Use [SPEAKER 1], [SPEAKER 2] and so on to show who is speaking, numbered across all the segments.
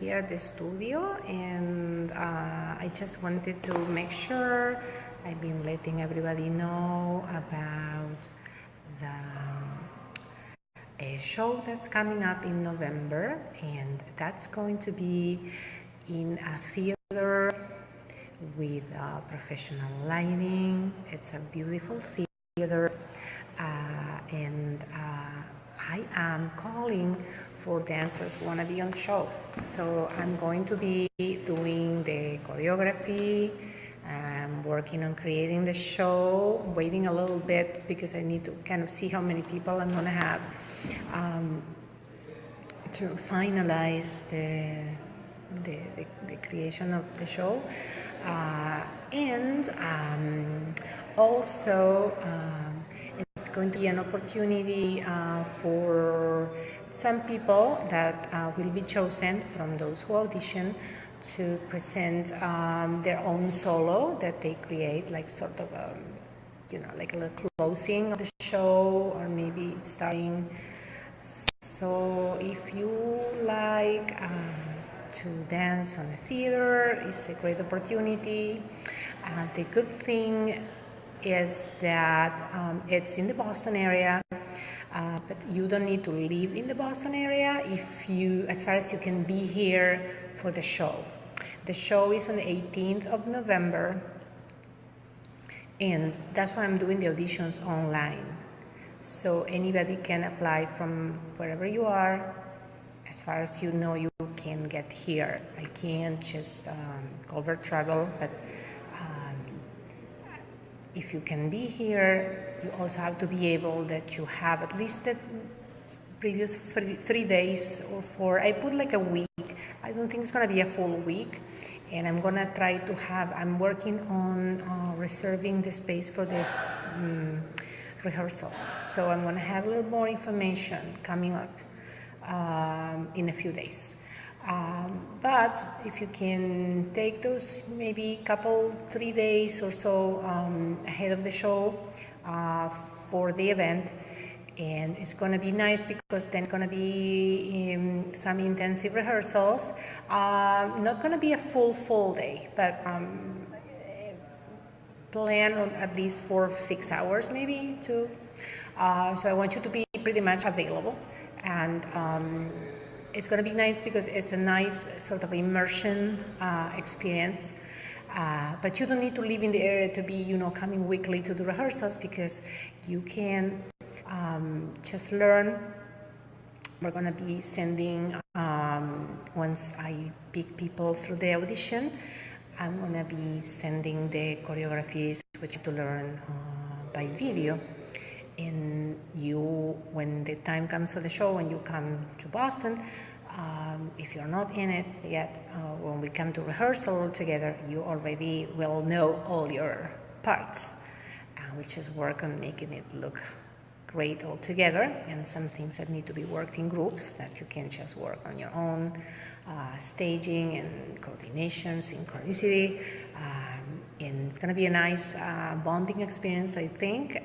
[SPEAKER 1] here at the studio, and I just wanted to make sure I've been letting everybody know about a show that's coming up in November, and that's going to be in a theater with professional lighting. It's a beautiful theater, and I am calling for dancers who want to be on the show. So I'm going to be doing the choreography. I'm working on creating the show, waiting a little bit because I need to kind of see how many people I'm going to have to finalize the creation of the show. And also it's going to be an opportunity for some people that will be chosen from those who audition to present their own solo that they create, like sort of like a little closing of the show, or maybe it's starting. So if you like to dance on the theater, it's a great opportunity. The good thing is that it's in the Boston area, but you don't need to live in the Boston area as far as you can be here for the show. The show is on the 18th of November, and that's why I'm doing the auditions online. So anybody can apply from wherever you are. As far as you know, you can get here. I can't just cover travel, but if you can be here, you also have to be able that you have at least the previous 3 days or 4. I put like a week. I don't think it's going to be a full week. And I'm going to try to I'm working on reserving the space for this rehearsals. So I'm going to have a little more information coming up in a few days. But if you can take those maybe 3 days or so ahead of the show for the event, and it's going to be nice because then it's going to be some intensive rehearsals. Not going to be a full day, but plan on at least 4 or 6 hours maybe too. So I want you to be pretty much available, and it's going to be nice because it's a nice sort of immersion experience. But you don't need to live in the area to be, coming weekly to the rehearsals, because you can just learn. We're going to be sending, once I pick people through the audition, I'm going to be sending the choreographies which you have to learn by video. And when the time comes for the show, when you come to Boston, if you're not in it yet, when we come to rehearsal together, you already will know all your parts. We just work on making it look great all together, and some things that need to be worked in groups that you can just work on your own, staging and coordination, synchronicity, and it's going to be a nice bonding experience, I think.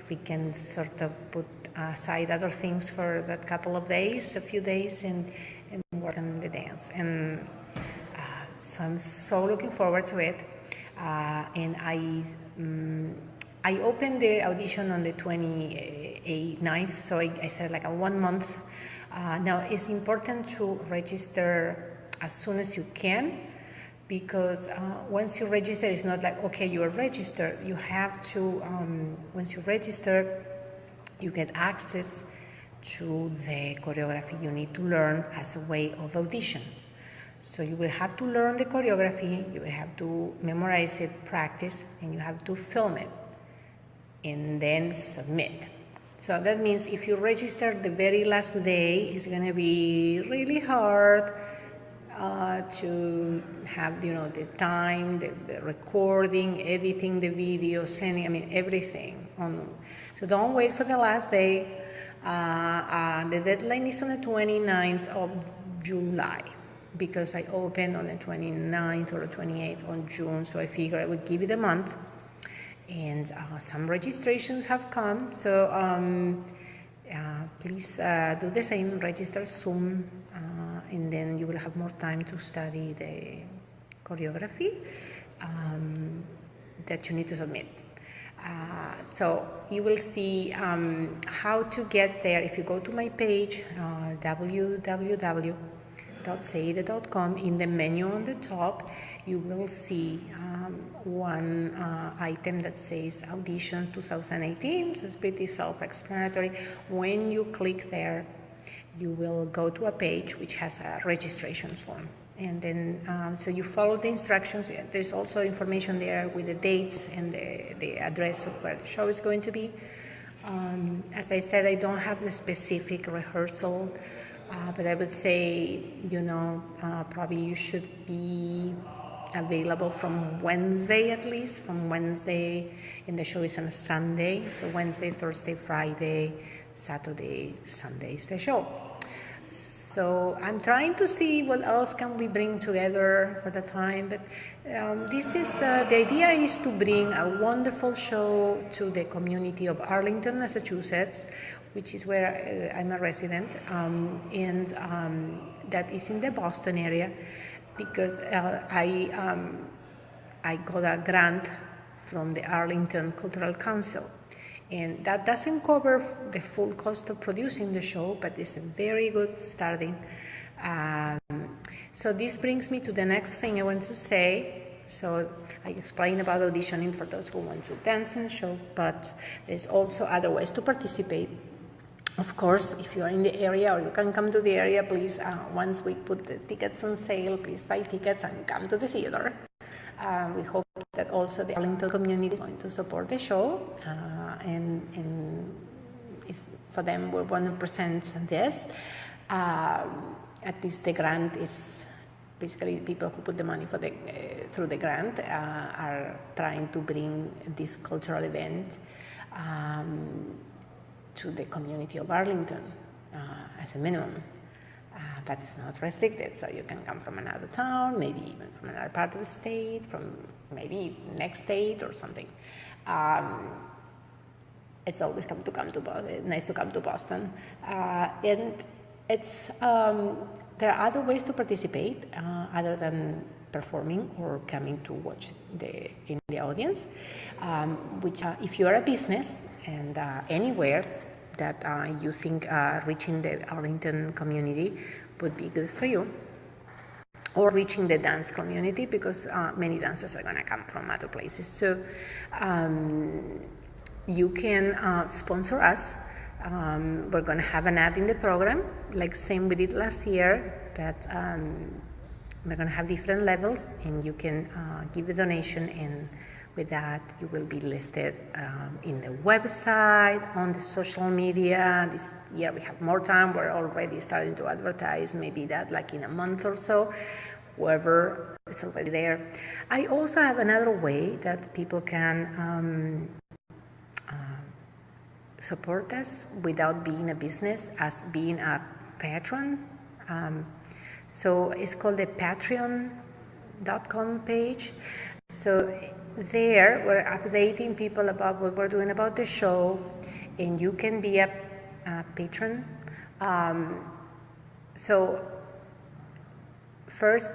[SPEAKER 1] We can sort of put aside other things for that a few days, and work on the dance. And so I'm so looking forward to it. And I opened the audition on the 29th, so I said like a 1 month. Now it's important to register as soon as you can, because once you register, it's not like, okay, you are registered. You have to, once you register, you get access to the choreography you need to learn as a way of audition. So you will have to learn the choreography, you will have to memorize it, practice, and you have to film it, and then submit. So that means if you register the very last day, it's going to be really hard to have, the time, the recording, editing the video, sending, everything. So don't wait for the last day. The deadline is on the 29th of July, because I opened on the 29th or the 28th on June, so I figured I would give it a month. And some registrations have come, so please do the same, register soon, and then you will have more time to study the choreography that you need to submit. So you will see how to get there if you go to my page, www.seyyide.com. In the menu on the top, you will see one item that says Audition 2018. So it's pretty self-explanatory. When you click there, you will go to a page which has a registration form. And then, so you follow the instructions. There's also information there with the dates and the address of where the show is going to be. As I said, I don't have the specific rehearsal, but I would say, probably you should be available from Wednesday at least, from Wednesday, and the show is on a Sunday. So Wednesday, Thursday, Friday, Saturday, Sunday is the show. So I'm trying to see what else can we bring together for the time, but this is, the idea is to bring a wonderful show to the community of Arlington, Massachusetts, which is where I'm a resident, and that is in the Boston area, because I got a grant from the Arlington Cultural Council. And that doesn't cover the full cost of producing the show, but it's a very good starting. So this brings me to the next thing I want to say. So I explained about auditioning for those who want to dance in the show, but there's also other ways to participate. Of course, if you're in the area or you can come to the area, please, once we put the tickets on sale, please buy tickets and come to the theater. We hope that also the Arlington community is going to support the show, and for them we want to present this. At least the grant is basically people who put the money for through the grant are trying to bring this cultural event to the community of Arlington as a minimum. But it's not restricted, so you can come from another town, maybe even from another part of the state, from maybe next state or something. It's always nice to come to Boston, and it's there are other ways to participate other than performing or coming to watch in the audience. Which, if you are a business and anywhere that you think reaching the Arlington community would be good for you, or reaching the dance community, because many dancers are going to come from other places. So you can sponsor us. We're going to have an ad in the program, like same we did last year, but we're going to have different levels, and you can give a donation, and with that you will be listed in the website, on the social media. This year we have more time. We're already starting to advertise, maybe that like in a month or so, whoever is already there. I also have another way that people can support us without being a business, as being a patron. So it's called the patreon.com page. So there we're updating people about what we're doing about the show, and you can be a patron. So first,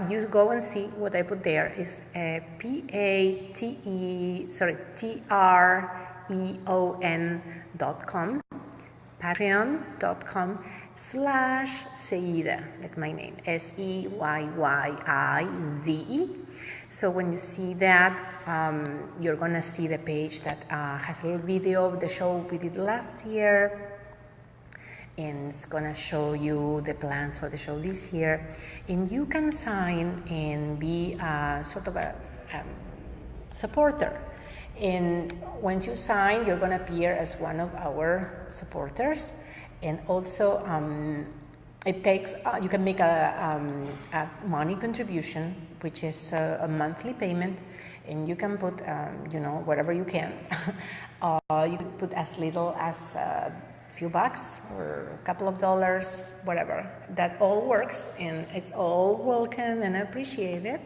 [SPEAKER 1] you go and see what I put there is patreon.com, patreon.com/Seyyide, like my name, Seyyide. So when you see that, you're going to see the page that has a little video of the show we did last year, and it's going to show you the plans for the show this year. And you can sign and be sort of a supporter. And once you sign, you're going to appear as one of our supporters. And also, it takes, you can make a money contribution, which is a monthly payment, and you can put, whatever you can. You can put as little as a few bucks or a couple of dollars, whatever. That all works, and it's all welcome and appreciated.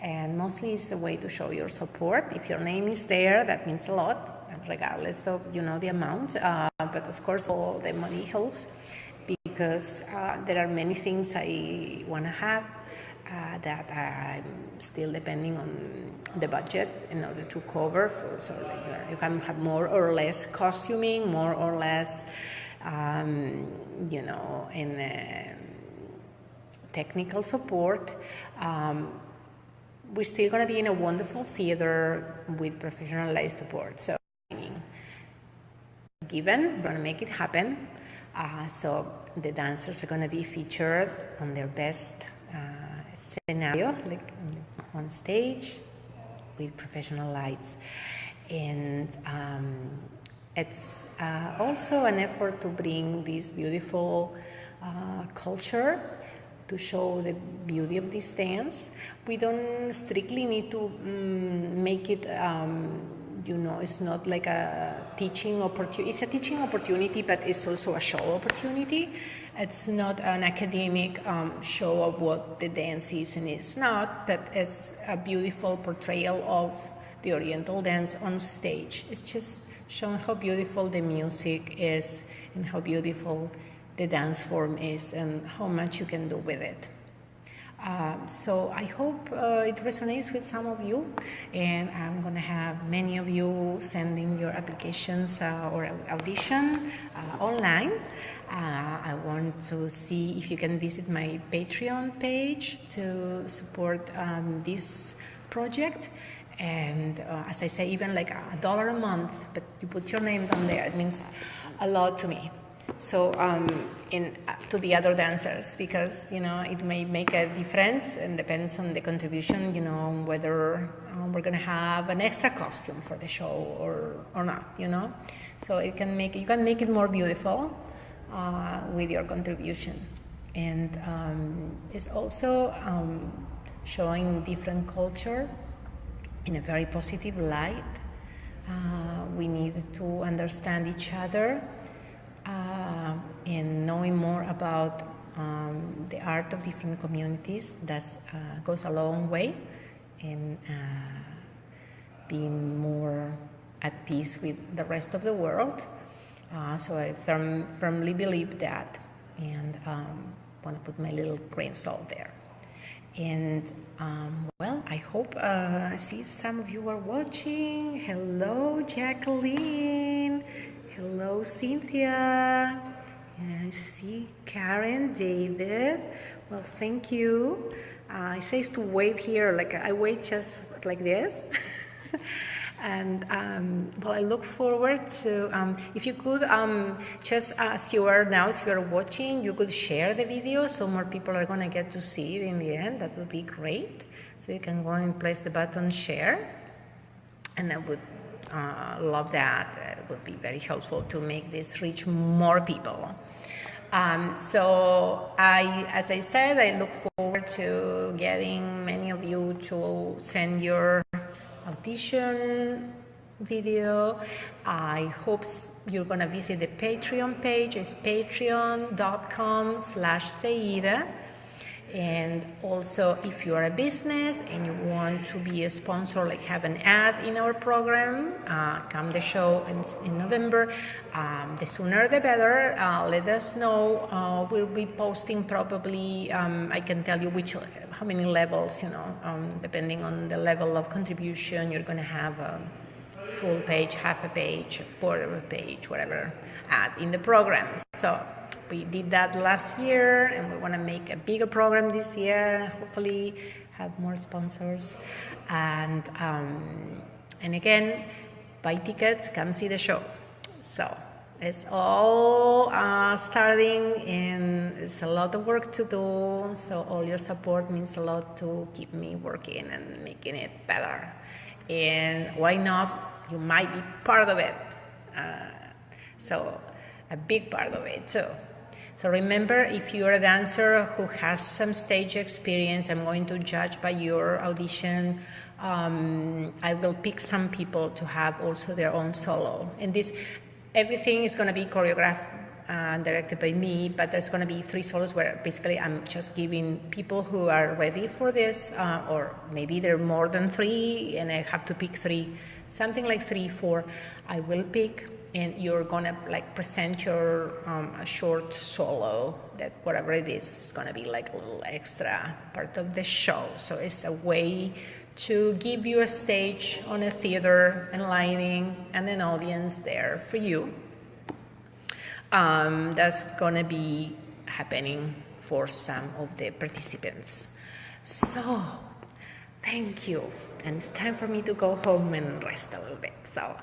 [SPEAKER 1] And mostly it's a way to show your support. If your name is there, that means a lot, regardless of, the amount. But of course, all the money helps, because there are many things I want to have that I'm still depending on the budget in order to cover. So like, you can have more or less costuming, more or less, in technical support. We're still going to be in a wonderful theater with professionalized support. So, given, we're going to make it happen. So the dancers are going to be featured on their best scenario, like on stage with professional lights. And it's also an effort to bring this beautiful culture, to show the beauty of this dance. We don't strictly need to make it, it's not like a teaching opportunity. It's a teaching opportunity, but it's also a show opportunity. It's not an academic show of what the dance is and is not, but it's a beautiful portrayal of the Oriental dance on stage. It's just showing how beautiful the music is and how beautiful the dance form is and how much you can do with it. So I hope it resonates with some of you, and I'm going to have many of you sending your applications or audition online. I want to see if you can visit my Patreon page to support this project. And as I say, even like $1 a month, but you put your name down there, it means a lot to me. So to the other dancers, because it may make a difference, and depends on the contribution, whether we're going to have an extra costume for the show or not, So you can make it more beautiful with your contribution. And it's also showing different culture in a very positive light. We need to understand each other. And knowing more about the art of different communities, that goes a long way in being more at peace with the rest of the world. So I firmly believe that, and want to put my little grain of salt there. And I hope I see some of you are watching. Hello, Jacqueline. Hello, Cynthia. And I see Karen, David. Well, thank you. It says to wave here, like I wave just like this. And I look forward to, if you could, just as you are now, as you are watching, you could share the video so more people are going to get to see it in the end. That would be great. So you can go and place the button share, and I would love that. It would be very helpful to make this reach more people. So as I said, I look forward to getting many of you to send your audition video. I hope you're going to visit the Patreon page. It's patreon.com/Seyyide. And also, if you are a business and you want to be a sponsor, like have an ad in our program, come the show in November. The sooner the better. Let us know. We'll be posting probably, I can tell you how many levels, depending on the level of contribution, you're going to have a full page, half a page, quarter of a page, whatever, ad in the program. So we did that last year, and we want to make a bigger program this year. Hopefully, have more sponsors, and again, buy tickets, come see the show. So it's all starting, and it's a lot of work to do. So all your support means a lot to keep me working and making it better. And why not? You might be part of it. So a big part of it too. So remember, if you're a dancer who has some stage experience, I'm going to judge by your audition. I will pick some people to have also their own solo. And everything is going to be choreographed and directed by me, but there's going to be 3 solos where basically I'm just giving people who are ready for this, or maybe there are more than 3, and I have to pick 3, something like 3, 4. I will pick, and you're gonna like present your a short solo, that whatever it is gonna be like a little extra part of the show. So it's a way to give you a stage on a theater and lighting and an audience there for you. That's gonna be happening for some of the participants. So thank you, and it's time for me to go home and rest a little bit. So